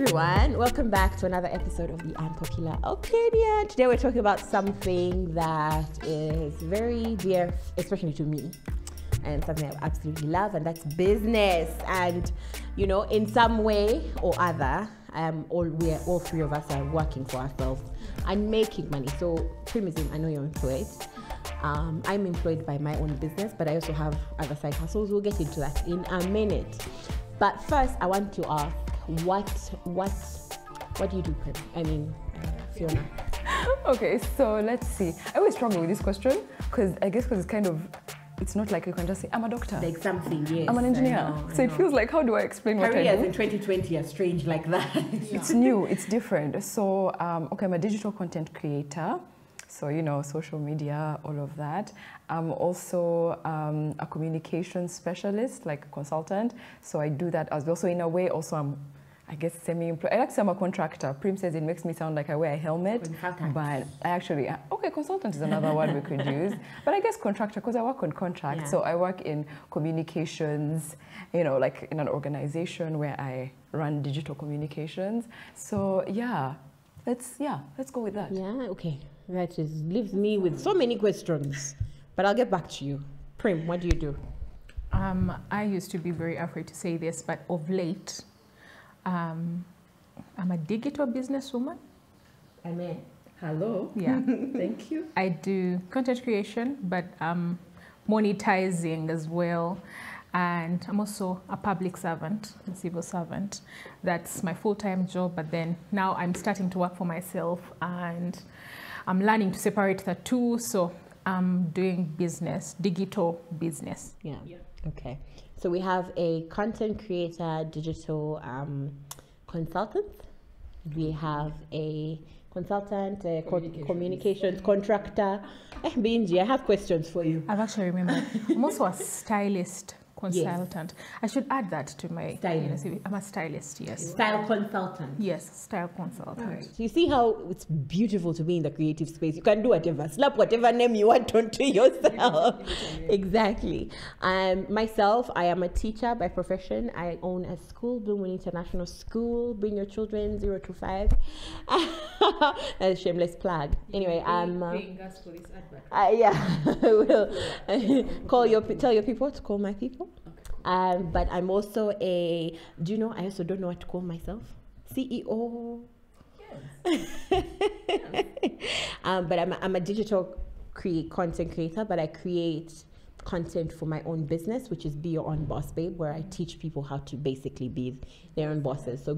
everyone, welcome back to another episode of the Unpopular Opinion. Today we're talking about something that is very dear, especially to me, and something I absolutely love, and that's business. And you know, in some way or other, all three of us are working for ourselves and making money. So Prim, I know you're employed. I'm employed by my own business, but I also have other side hustles. We'll get into that in a minute. But first, I want to ask, what do you do, Prim? I mean, Fiona. Okay, so let's see. I always struggle with this question because it's not like you can just say, I'm a doctor. Like something, yes. I'm an engineer. So it feels like, how do I explain what I do? Careers in 2020 are strange like that. It's new, it's different. So, okay, I'm a digital content creator. So, you know, social media, all of that. I'm also a communication specialist, like a consultant. So I do that as well. So in a way, also I'm, I guess, semi-employed. I like to say I'm a contractor. Prim says it makes me sound like I wear a helmet. Consultant. But I actually, okay, consultant is another word we could use. But I guess contractor, because I work on contracts. Yeah. So I work in communications, you know, like in an organization where I run digital communications. So yeah, let's go with that. Yeah, okay. That leaves me with so many questions, but I'll get back to you. Prim, what do you do? I used to be very afraid to say this, but of late, I'm a digital businesswoman. I mean, hello. Yeah. Thank you. I do content creation, but monetizing as well. And I'm also a public servant, a civil servant. That's my full-time job, but then now I'm starting to work for myself and I'm learning to separate the two. So I'm doing business, digital business. Yeah. Okay. So we have a content creator, digital consultant. We have a consultant, communications contractor. Binji, I have questions for you. I've actually remembered. I'm also a stylist consultant. Yes. I should add that to my CV. I'm a stylist, yes. Style consultant. Yes, style consultant. Right. So you see how it's beautiful to be in the creative space. You can do whatever, slap whatever name you want onto yourself. Exactly. Myself, I am a teacher by profession. I own a school, Bloomwood International School. Bring your children 0 to 5. That's a shameless plug. Anyway, paying us for this advert. Yeah, I will. Tell your people to call my people. Okay. But I'm also I also don't know what to call myself. CEO. Yes. But I'm a digital content creator, but I create content for my own business, which is Be Your Own Boss Babe, where I teach people how to basically be their own bosses. So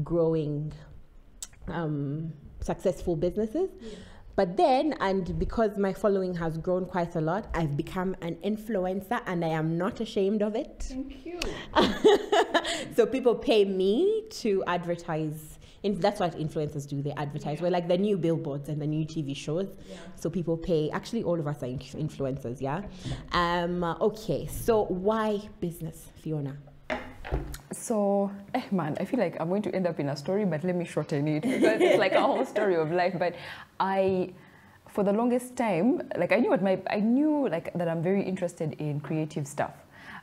growing successful businesses. Yeah. But then, and because my following has grown quite a lot, I've become an influencer, and I am not ashamed of it. Thank you. So people pay me to advertise. That's what influencers do. They advertise. Yeah. We're like the new billboards and the new TV shows. Yeah. So people pay. Actually, all of us are influencers, yeah? Okay, so why business, Fiona? So, man, I feel like I'm going to end up in a story, but let me shorten it because it's like a whole story of life. But for the longest time, like I knew that I'm very interested in creative stuff.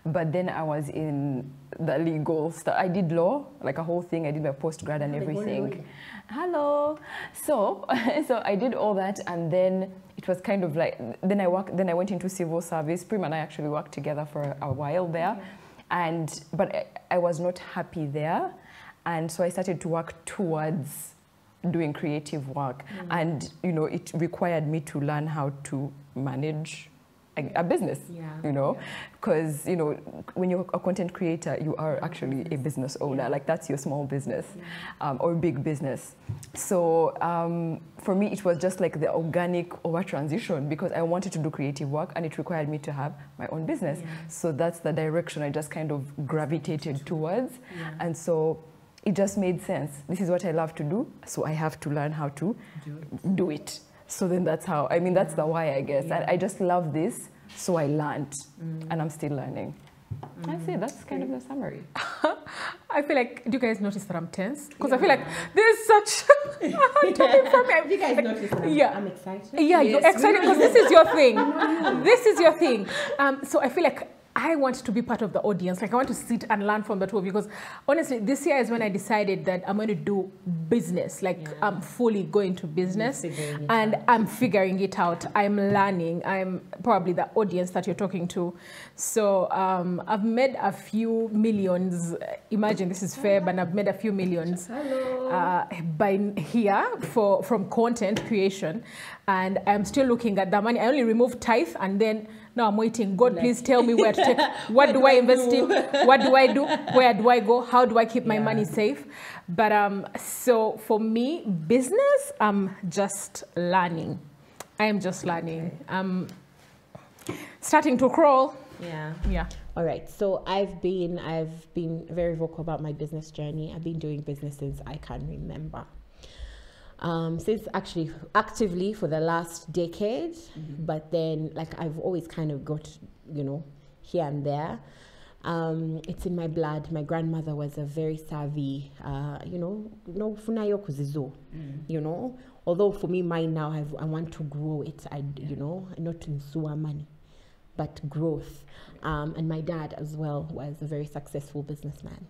But then I was in the legal stuff. I did law, like a whole thing. I did my postgrad and everything. Hello. So I did all that, and then it was kind of like, then I went into civil service. Prim and I actually worked together for a while there. Yeah. But I was not happy there, and so I started to work towards doing creative work. And you know, it required me to learn how to manage a business. You know, because you know, when you're a content creator, you are actually a business owner. Like that's your small business or big business. So for me, it was just like the organic over transition, because I wanted to do creative work and it required me to have my own business. So that's the direction I just kind of gravitated towards. And so it just made sense. This is what I love to do, so I have to learn how to do it. So then that's how, I mean, that's the why, I guess. I just love this, so I learned, and I'm still learning. I'd say that's kind of the summary. I feel like, do you guys notice that I'm tense? Because I feel like there's such a topic for me. You guys notice that I'm excited? Yeah, yes, you're excited because this is your thing. This is your thing. So I feel like I want to be part of the audience. Like I want to sit and learn from the two of you, because honestly, this year is when I decided that I'm going to do business. Like I'm fully going to business, and I'm figuring it out. I'm learning. I'm probably the audience that you're talking to. So I've made a few millions. Imagine this is fair, but I've made a few millions by here from content creation, and I'm still looking at the money. I only removed tithe, and then now I'm waiting. God, please tell me where to take. What do I invest in? What do I do? Where do I go? How do I keep my money safe? But so for me, business, I'm just learning. I am just learning. I'm starting to crawl. Yeah. All right. So I've been very vocal about my business journey. I've been doing business since I can remember. Since actually actively for the last decade, but then like I've always kind of got, here and there. It's in my blood. My grandmother was a very savvy, no funayo kuzizo, although for me, mine now, I want to grow it, not in suwa money, but growth. And my dad as well was a very successful businessman.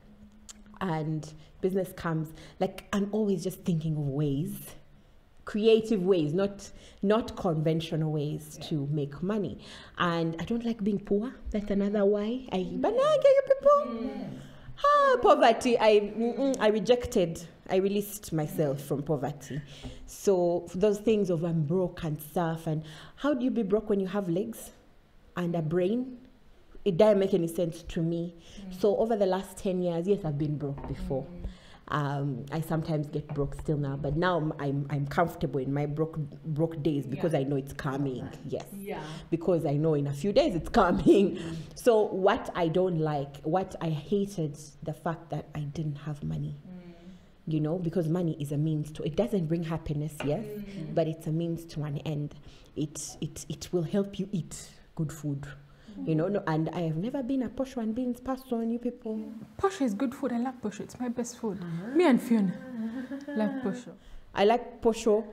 And business comes, like I'm always just thinking of ways, creative ways, not conventional ways to make money. And I don't like being poor. That's another why. But now I get you people. Poverty. I rejected. I released myself from poverty. So those things of I'm broke and stuff. And how do you be broke when you have legs and a brain? It doesn't make any sense to me. So over the last 10 years, yes, I've been broke before. I sometimes get broke still now, but now I'm comfortable in my broke days because I know it's coming. Yes. Yeah. Because I know in a few days it's coming. So what I don't like, what I hated, the fact that I didn't have money. Because money is a means to, it doesn't bring happiness, yes, but it's a means to an end. It will help you eat good food. And I have never been a posho and beans person, you people. Posho is good food. I love posho. It's my best food. Me and Fiona love posho. I like posho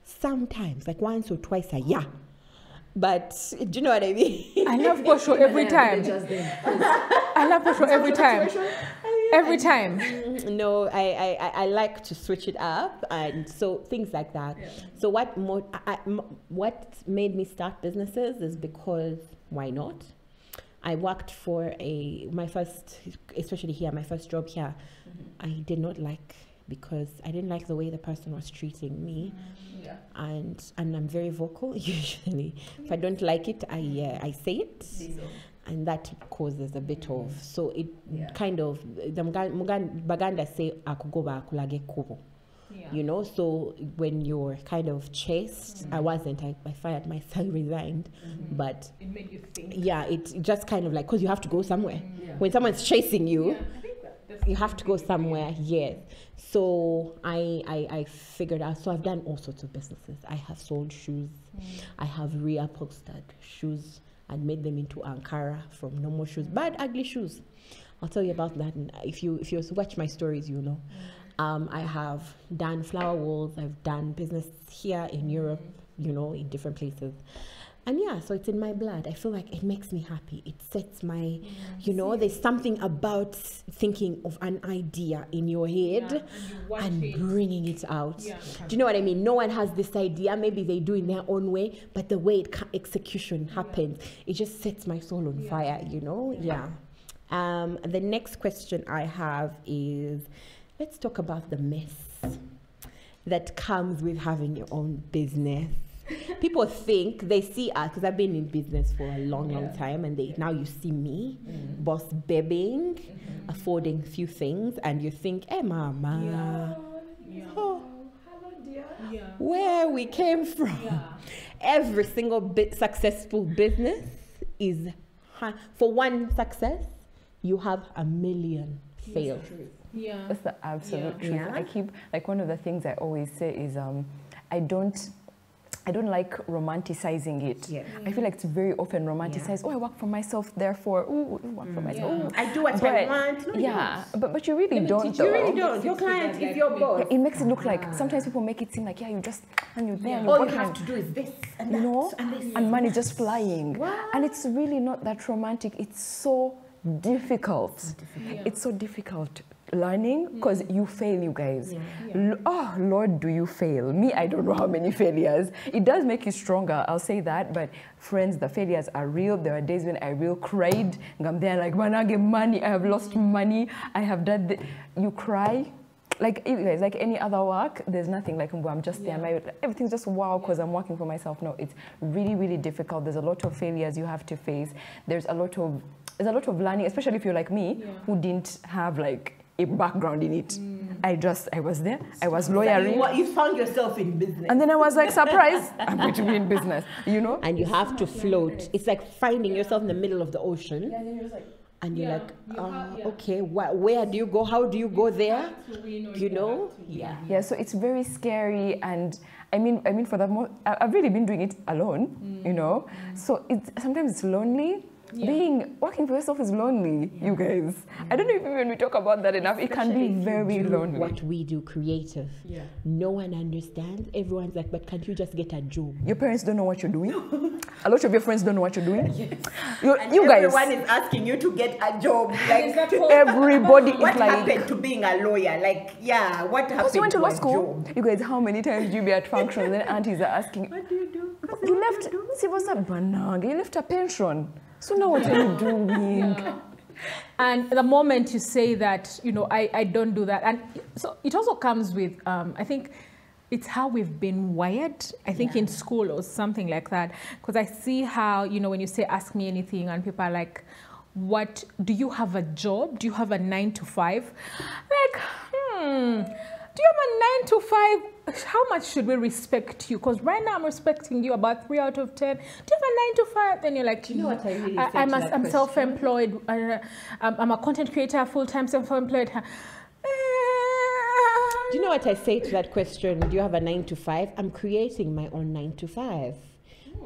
sometimes, like once or twice a year. But do you know what I mean? I love posho every time. I love posho every time. Every time. No, I like to switch it up, and so things like that. So what made me start businesses is because why not? I worked for my first job here. I did not like, because I didn't like the way the person was treating me. And I'm very vocal usually. If I don't like it, I say it. And that causes a bit of, so it kind of, the Baganda say, akugoba akulage kubo. So when you're kind of chased, I wasn't, I fired myself, resigned, but it made you think. It just kind of like, because you have to go somewhere. When someone's chasing you, I think you have to go somewhere. Yes. So I figured out, so I've done all sorts of businesses. I have sold shoes. I have reupholstered shoes and made them into Ankara from normal shoes, bad, ugly shoes. I'll tell you about that. And if you watch my stories, you know. I have done flower walls. I've done business here in Europe, in different places. And so it's in my blood. I feel like it makes me happy. It sets my, there's something about thinking of an idea in your head and bringing it out. Do you know what I mean? No one has this idea. Maybe they do in their own way, but the way execution happens, it just sets my soul on fire, The next question I have is, let's talk about the mess that comes with having your own business. People think, they see us, because I've been in business for a long time, and now you see me, boss babying, affording few things, and you think, hey mama, oh, hello dear, where we came from. Every single successful business is, for one success, you have a million fails. That's the absolute truth. I keep, like, one of the things I always say is, I don't like romanticizing it. Yeah. I feel like it's very often romanticized. Oh, I work for myself, therefore, I work for myself. Ooh. I do what I want. No, yeah, but you really don't. You really don't. Your client is your boss. It makes it look like sometimes people make it seem like you just and you're there. And all you have to do is this and that, you know, and this, and money just flying. What? And it's really not that romantic. It's so difficult. It's so difficult learning because you fail, you guys. Oh Lord, do you fail? Me, I don't know how many failures. It does make you stronger, I'll say that, but friends, the failures are real. There are days when I real cried. I'm there like, when I get money, I have lost money, I have done the... You cry. Like, you guys, like any other work, there's nothing like, I'm just there. Everything's just wow because I'm working for myself. No, it's really, really difficult. There's a lot of failures you have to face. There's a lot of learning, especially if you're like me, who didn't have like a background in it. I was there, I was lawyering. You found yourself in business. And then I was like, surprise, I'm going to be in business, you know? And you have to float. It's like finding yourself in the middle of the ocean. Yeah, and then you're just like, and you're okay, where do you go? How do you go there? You know? Yeah, so it's very scary. And I mean, for the most, I've really been doing it alone, you know? So sometimes it's lonely. Working for yourself is lonely, you guys. I don't know if when we talk about that enough, it can be very lonely. What we do, creative. No one understands. Everyone's like, but can't you just get a job? Your parents don't know what you're doing. A lot of your friends don't know what you're doing. You guys. Everyone is asking you to get a job. Like everybody is what like. What happened to being a lawyer? Like, what happened you went to law a school? Job? You guys, how many times do you be at functions and aunties are asking, what do you do? You left civil service, you left a pension. So now what are you doing? And the moment you say that, you know, I don't do that. And so it also comes with, I think it's how we've been wired, I think in school or something like that. Because I see how, you know, when you say, ask me anything and people are like, what, do you have a job? Do you have a 9 to 5? Like, do you have a 9 to 5? How much should we respect you? Because right now I'm respecting you about 3 out of 10. Do you have a 9 to 5? Then you're like, do you know what I really I'm self-employed. I'm a content creator, full-time self-employed. Do you know what I say to that question? Do you have a 9 to 5? I'm creating my own 9 to 5.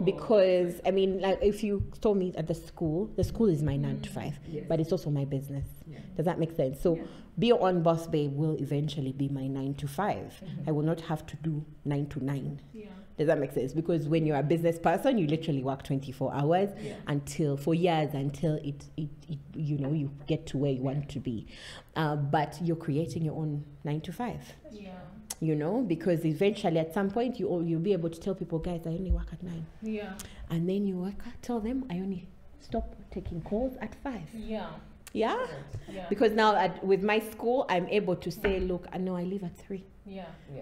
Because, I mean, like if you told me at the school is my 9 to 5, but it's also my business. Does that make sense? So be your own boss babe will eventually be my 9 to 5. I will not have to do 9 to 9. Does that make sense? Because when you're a business person, you literally work 24 hours for years until it you know, you get to where you want to be. But you're creating your own 9 to 5. You know, because eventually at some point you'll be able to tell people, guys, I only work at 9. And then you tell them I only stop taking calls at 5. Because now with my school, I'm able to say, look, I know I leave at 3.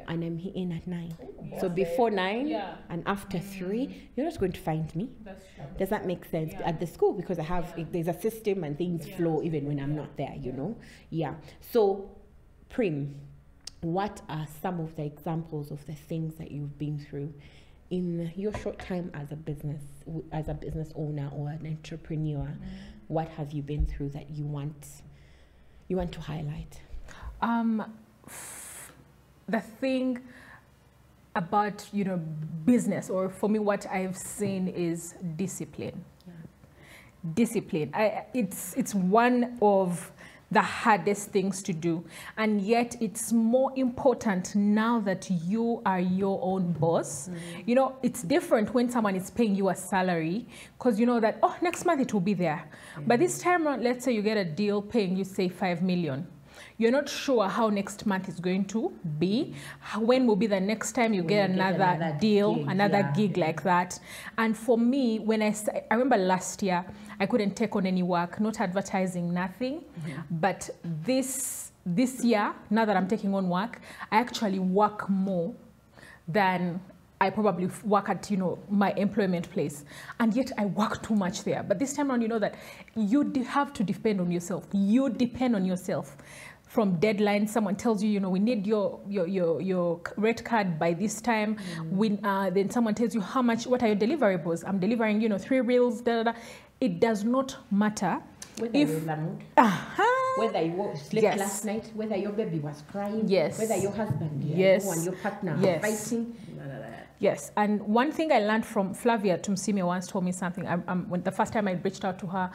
And I'm in at 9. So before 9 and after 3, you're not going to find me. That's true. Does that make sense? At the school, because there's a system and things flow even when I'm not there, you know? So, Prim, what are some of the examples of the things that you've been through in your short time as a business owner or an entrepreneur? What have you been through that you want to highlight? The thing about, you know, business, or for me, what I've seen is discipline. Discipline. It's one of the hardest things to do, and yet it's more important now that you are your own boss. You know, it's different when someone is paying you a salary, because you know that, oh, next month it will be there. But this time around, let's say you get a deal paying you, say, 5 million. You're not sure how next month is going to be. When will be the next time you get another deal, another gig like that. And for me, when I remember last year, I couldn't take on any work, not advertising, nothing. But this year, now that I'm taking on work, I actually work more than I probably work at, you know, my employment place. And yet I work too much there. But this time around, you know that you have to depend on yourself. You depend on yourself. From deadlines, someone tells you, you know, we need your rate card by this time. Then someone tells you what are your deliverables? I'm delivering, you know, 3 reels, It does not matter. Whether you're in the mood, whether you slept last night, whether your baby was crying, whether your husband, and your partner are fighting. Yes, and one thing I learned from Flavia Tumsime once told me something. When the first time I reached out to her,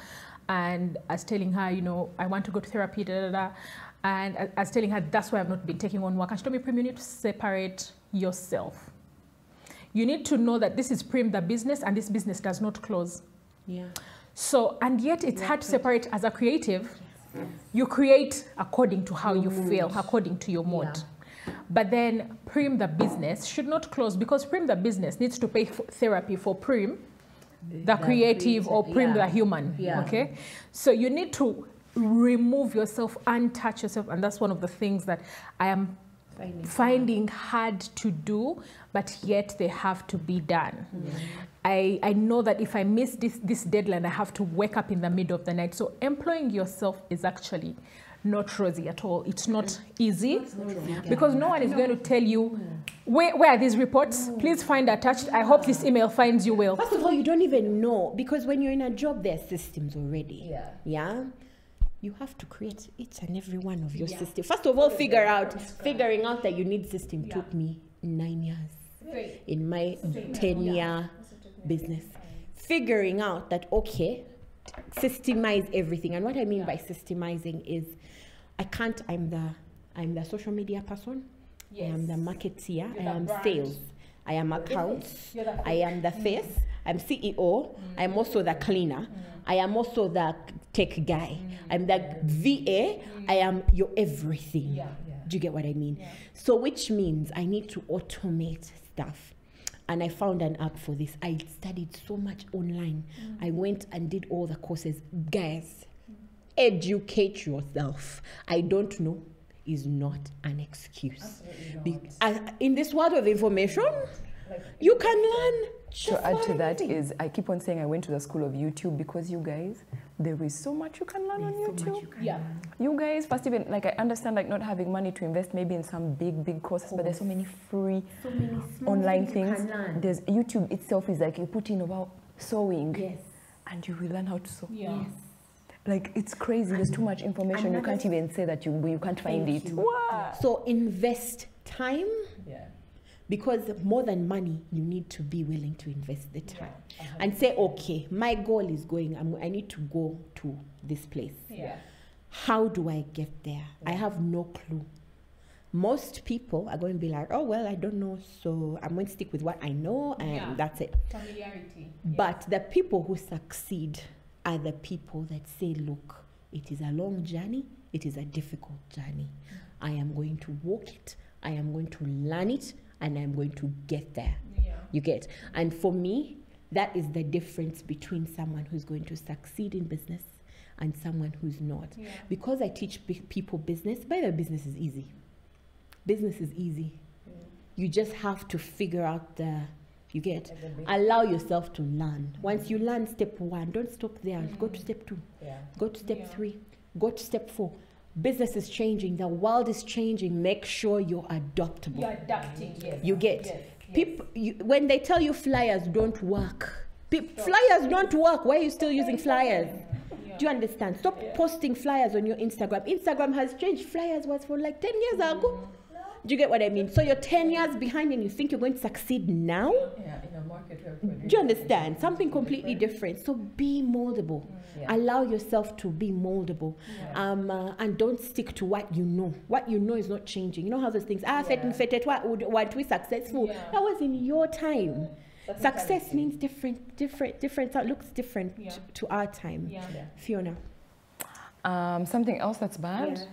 and I was telling her, you know, I want to go to therapy, and I was telling her that's why I've not been taking on work. And she told me, Prim, you need to separate yourself. You need to know that this is Prim, the business, and this business does not close. Yeah. So, and yet it's hard to separate as a creative. You create according to how you feel, according to your mood. Yeah. But then Prim, the business, should not close, because Prim, the business, needs to pay for therapy for Prim, the creative, or Prim, the human. Yeah. Okay? So you need to remove yourself, untouch yourself, and that's one of the things that I am finding hard to do, but yet they have to be done. I know that if I miss this deadline, I have to wake up in the middle of the night. So employing yourself is actually not rosy at all. It's not easy, because no one is going to tell you, where are these reports? Please find attached. I hope this email finds you well. First of all, you don't even know, because when you're in a job, there are systems already. Yeah. You have to create each and every one of your systems. First of all, figuring out that you need system took me 9 years in my 10-year business. Figuring out that, okay, systemize everything. And what I mean by systemizing is, I'm the social media person. I am the marketeer. I am sales. I am accounts. I am the face. I'm CEO. I'm also the cleaner. I am also the tech guy. I'm the VA. I am your everything. Do you get what I mean? So which means I need to automate stuff. And I found an app for this. I studied so much online. I went and did all the courses. Guys, educate yourself. I don't know is not an excuse. In this world of information, you can learn. To add to that is, I keep on saying I went to the school of YouTube, because you guys, there is so much you can learn on YouTube. You guys, first even, like, I understand, like, not having money to invest maybe in some big courses, but there's so many free online things. There's YouTube itself is like, you put in about sewing, and you will learn how to sew. Like, it's crazy. There's too much information. You can't even say that you can't find it. So invest time. Because more than money, you need to be willing to invest the time and say, okay, my goal is I need to go to this place. How do I get there? I have no clue. Most people are going to be like, oh, well, I don't know, so I'm going to stick with what I know, and that's it. Familiarity. But the people who succeed are the people that say, look, it is a long journey. It is a difficult journey. I am going to walk it. I am going to learn it. And I'm going to get there. You get? And for me, that is the difference between someone who's going to succeed in business and someone who's not. Because I teach people business, by the way, business is easy. Business is easy. You just have to figure out allow yourself to learn. Once you learn step 1, don't stop there. Go to step 2. Go to step 3. Go to step 4. Business is changing. The world is changing. Make sure you're adaptable. You're adapting, You get? People, when they tell you flyers don't work, flyers don't work. Why are you still using flyers? Do you understand? Stop posting flyers on your Instagram. Instagram has changed. Flyers was for like 10 years ago. Do you get what I mean? So you're 10 years behind and you think you're going to succeed now? In a market where do you understand? Something completely different. So be moldable. Allow yourself to be moldable. And don't stick to what you know. What you know is not changing. You know how those things, what we successful. That was in your time. Success means different, looks different to our time. Fiona. Something else that's bad?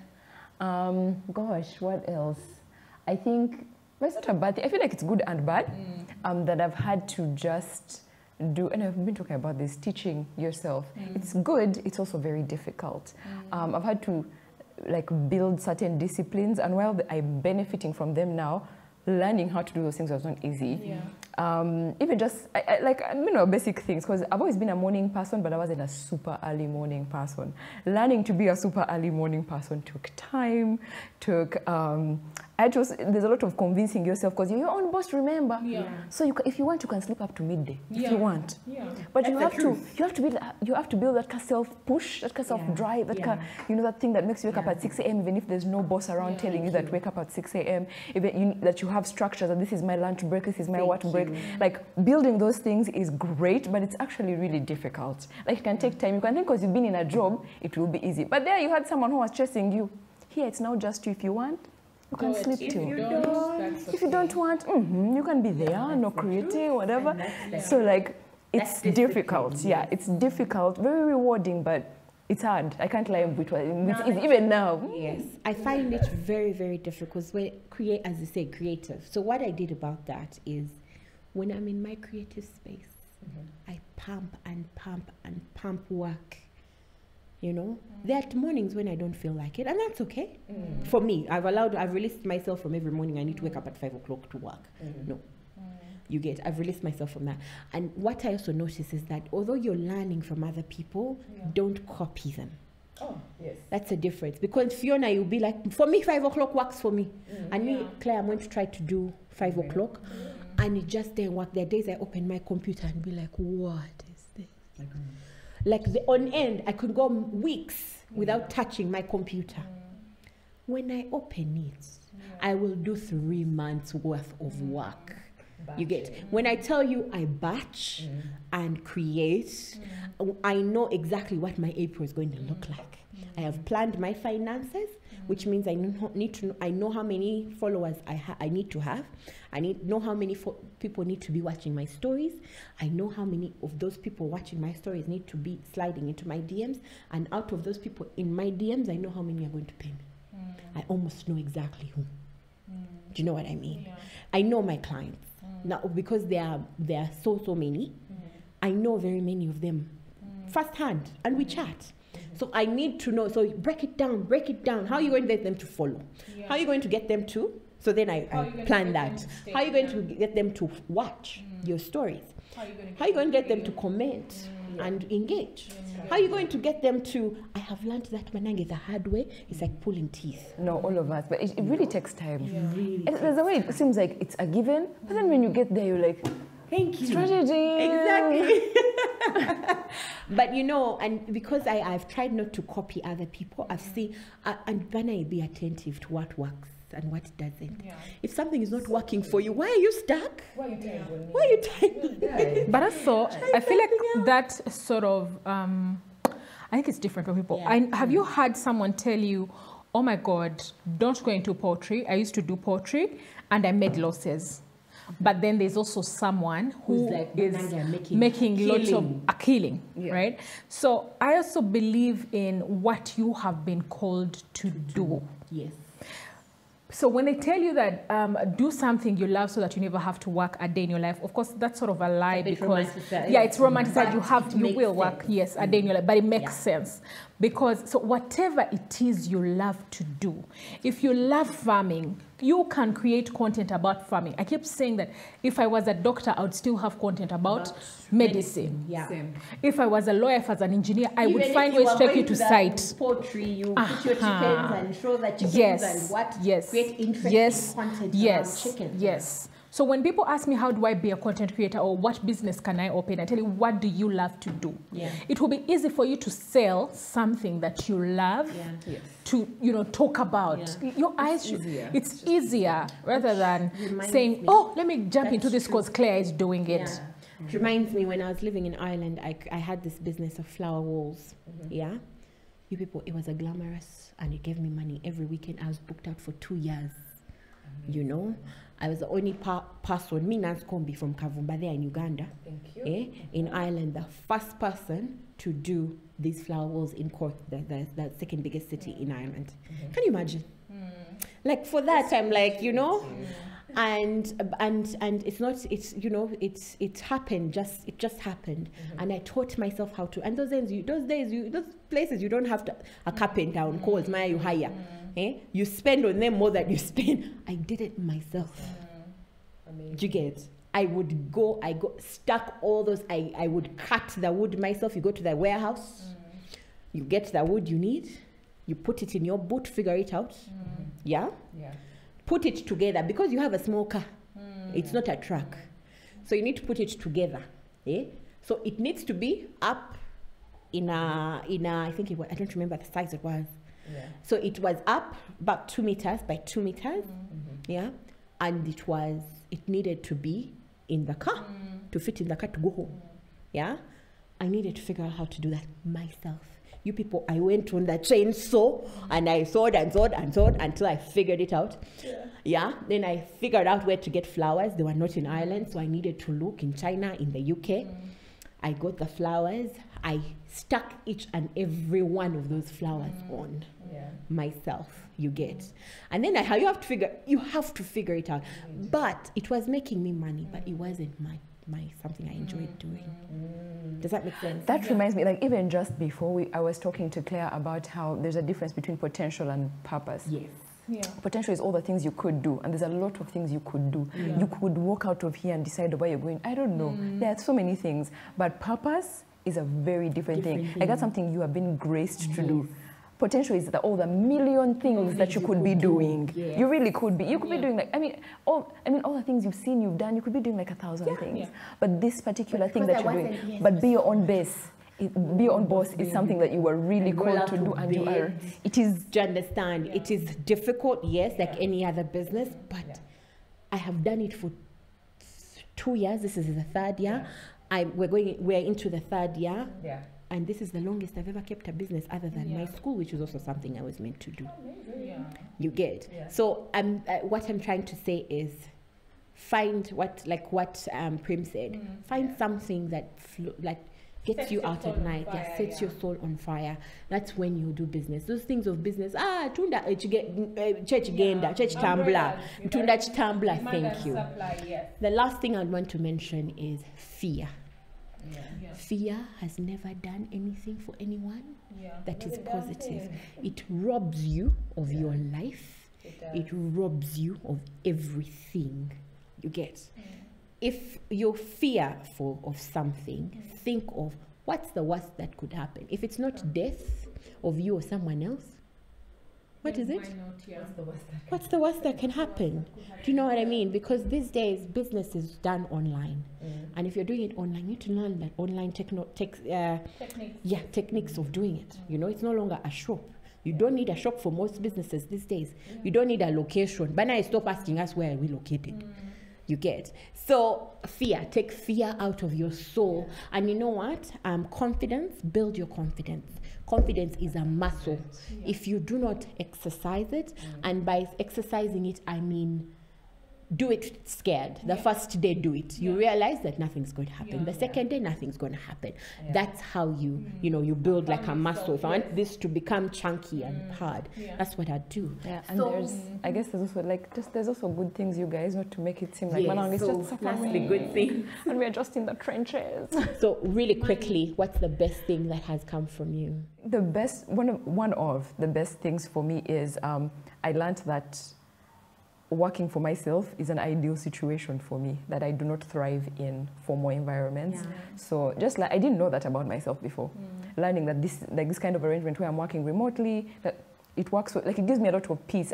Gosh, what else? I think, well, it's not a bad thing. I feel like it's good and bad that I've had to just do, and I've been talking about this, teaching yourself. It's good, it's also very difficult. I've had to like build certain disciplines, and while I'm benefiting from them now, learning how to do those things was not easy. Even just basic things, because I've always been a morning person, but I wasn't a super early morning person. Learning to be a super early morning person took time, there's a lot of convincing yourself because you're your own boss, remember? Yeah. So if you want, you can sleep up to midday if you want. Yeah. But you have to build that self-push, that self-drive, that thing that makes you wake up at 6 a.m. even if there's no boss around telling you that wake up at 6 a.m. That you have structure, that this is my lunch break, this is my break. Like building those things is great, but it's actually really difficult. Like it can take time. You can think because you've been in a job, it will be easy. But there you had someone who was chasing you. Here it's now just you. If you want, you can sleep too. If you don't want, you can be there, no creating, whatever. So like, it's difficult. Yeah, it's difficult, very rewarding, but it's hard. I can't lie with even now. Yes, I find it very, very difficult. As you say, creative. So what I did about that is, when I'm in my creative space, I pump and pump and pump work. You know, there are mornings when I don't feel like it, and that's okay. For me, I've released myself from every morning I need to wake up at 5 o'clock to work. No. I've released myself from that. And what I also notice is that although you're learning from other people, don't copy them. Oh, yes. That's a difference. Because Fiona, you'll be like, for me, 5 o'clock works for me. And me, Claire, I'm going to try to do 5 o'clock. And it just didn't work. There are days I open my computer and be like, what is this? Like on end, I could go weeks without touching my computer. When I open it, I will do 3 months worth of work. You get, when I tell you I batch and create, I know exactly what my April is going to look like. I have planned my finances, which means I know how many followers I need to have. I know how many people need to be watching my stories. I know how many of those people watching my stories need to be sliding into my DMs. And out of those people in my DMs, I know how many are going to pay me. I almost know exactly who. Do you know what I mean? Yeah. I know my clients. Now, because there are so many, I know very many of them firsthand, and we chat. So I need to know. So break it down. How are you going to get them to follow? Yeah. How are you going to get them to? So then I plan that. How are you going to get them to watch your stories? How are you going to get them to comment and engage? How are you going to get them to, I have learned that manange the hard way. It's like pulling teeth. No, all of us. But it really takes time. Yeah. Really there's a way it seems like it's a given, but then when you get there, you're like, thank you. Strategy. Exactly. But you know, and because I've tried not to copy other people, I've seen, and when I be attentive to what works and what doesn't. Yeah. If something is not working for you, why are you stuck? Why are you tired? But also, I feel like that sort of, I think it's different for people. Yeah. Have you had someone tell you, oh my God, don't go into poetry. I used to do poetry and I made losses. But then there's also someone who is making lots of killing, right? So I also believe in what you have been called to do. Yes. So when they tell you that do something you love so that you never have to work a day in your life, of course that's sort of a lie because it's romanticized. You will work a day in your life, but it makes sense because so whatever it is you love to do, if you love farming, you can create content about farming. I keep saying that if I was a doctor, I would still have content about medicine. Yeah. Same. If I was a lawyer, if I was an engineer, I would find ways to take you to site. Poultry, you put your chickens and show the chickens and what create interesting content around chickens. Yes. So when people ask me how do I be a content creator or what business can I open, I tell you what do you love to do. Yeah. It will be easy for you to sell something that you love to talk about. Yeah. Your eyes it's easier rather than saying, oh, let me jump into this because Claire is doing it. Yeah. It reminds me when I was living in Ireland, I had this business of flower walls. Yeah. You people, it was a glamorous and it gave me money every weekend. I was booked out for 2 years. You know, I was the only person, me Nance Kombi from Kavumba there in Uganda. Thank you. In Ireland, the first person to do these flower walls in Cork, the second biggest city in Ireland. Can you imagine? Like for that, I'm like, you know, and it's not, it's, you know, it happened, it just happened. And I taught myself how to, and those places you don't have to, a carpenter on calls, Maya, you hire. You spend on them more than you spend. I did it myself. Do you get? I stack all those, I would cut the wood myself. You go to the warehouse, you get the wood you need, you put it in your boot, figure it out. put it together because you have a small car. It's not a truck. So you need to put it together. So it needs to be up in a I think it was, I don't remember the size it was. So it was up about 2 meters by 2 meters. And it needed to be in the car, to fit in the car to go home. I needed to figure out how to do that myself. You people, I went on the chainsaw and I sawed and sawed and sawed until I figured it out. Then I figured out where to get flowers. They were not in Ireland, so I needed to look in China, in the UK. I got the flowers. I stuck each and every one of those flowers on myself. You get, and then you have to figure it out. But it was making me money, but it wasn't my something I enjoyed doing. Does that make sense? That reminds me, like even just before I was talking to Claire about how there's a difference between potential and purpose. Yeah. Potential is all the things you could do, and there's a lot of things you could do. You could walk out of here and decide where you're going. I don't know. There are so many things, but purpose is a very different thing. Like that's something you have been graced to do. Potential is all the million things that you could be doing. You really could be. You could be doing like, all the things you've seen, you've done, you could be doing like 1,000 things. But this particular thing that you're doing, but be your own base. Be your own boss is something that you were really called to do, and you are. It is. Do you understand? It is difficult, yes, like any other business, but I have done it for 2 years. This is the 3rd year. We're into the 3rd year. And this is the longest I've ever kept a business other than my school, which is also something I was meant to do. You get. So what I'm trying to say is find what Prim said. Find something that gets you out at night, sets your soul on fire. That's when you do business. Those things of business, tunda church genda, church tambla, tunda tambla, thank you. The last thing I want to mention is fear. Fear has never done anything for anyone that is positive. It robs you of your life. It robs you of everything. You get. If you're fearful of something, think of what's the worst that could happen. If it's not death of you or someone else, what is it? What's the worst that can happen? Do you know what I mean? Because these days, business is done online. And if you're doing it online, you need to learn that online techniques of doing it. You know, it's no longer a shop. You don't need a shop for most businesses these days. You don't need a location. But now stop asking us where are we located. You get. So take fear out of your soul. And you know what? Confidence, build your confidence. Confidence is a muscle. If you do not exercise it, and by exercising it, I mean, do it scared. The first day, do it. You realize that nothing's going to happen. The second day, nothing's going to happen. That's how you build like a muscle. If I want this to become chunky and hard, that's what I do. And so, I guess there's also there's also good things, you guys, not to make it seem like it's just suffering. That's the good thing. And we're just in the trenches. So really quickly, what's the best thing that has come from you? The best, one of the best things for me is I learned that working for myself is an ideal situation for me, that I do not thrive in formal environments. So just like I didn't know that about myself before. Learning that this kind of arrangement where I'm working remotely, that it works, it gives me a lot of peace.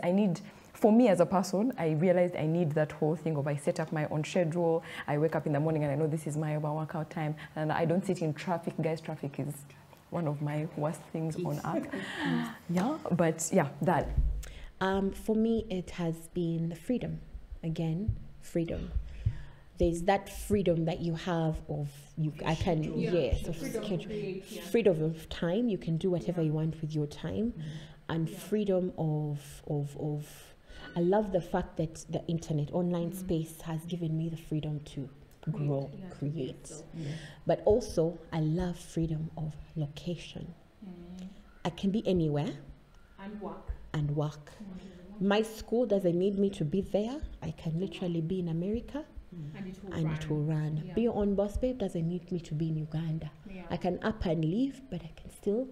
For me as a person, I realized I need that whole thing of I set up my own schedule. I wake up in the morning and I know this is my workout time, and I don't sit in traffic. Guys, traffic is one of my worst things on earth. That. For me, it has been freedom. Again, freedom. There's that freedom that you have of freedom of time. You can do whatever you want with your time, and freedom of. I love the fact that the internet, online space, has given me the freedom to grow, create. But also, I love freedom of location. I can be anywhere and work. My school doesn't need me to be there. I can literally be in America and it will run. Be your own boss, babe, doesn't need me to be in Uganda. I can up and leave, but I can still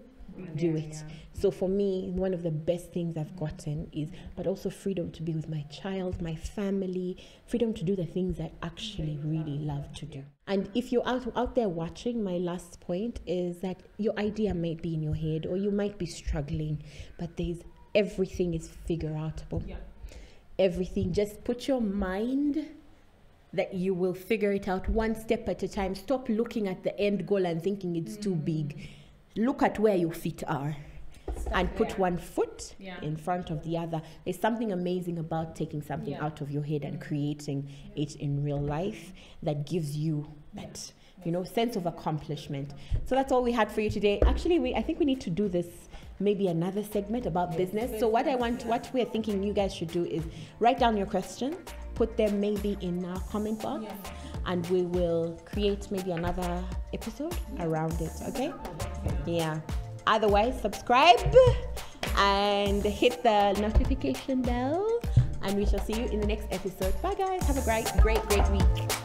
do it. So for me, one of the best things I've gotten is, but also freedom to be with my child, my family, freedom to do the things I actually really love to do. And if you're out there watching, my last point is that your idea might be in your head or you might be struggling, but everything is figure outable. everything. Just put your mind that you will figure it out one step at a time. Stop looking at the end goal and thinking it's too big. Look at where your feet are and put one foot in front of the other. There's something amazing about taking something out of your head and creating it in real life that gives you that, you know, sense of accomplishment. So that's all we had for you today. Actually, I think we need to do this, maybe another segment about business. So what we're thinking you guys should do is write down your questions, put them maybe in our comment box, and we will create maybe another episode around it. Okay? Yeah. Otherwise, subscribe and hit the notification bell, and we shall see you in the next episode. Bye guys. Have a great week.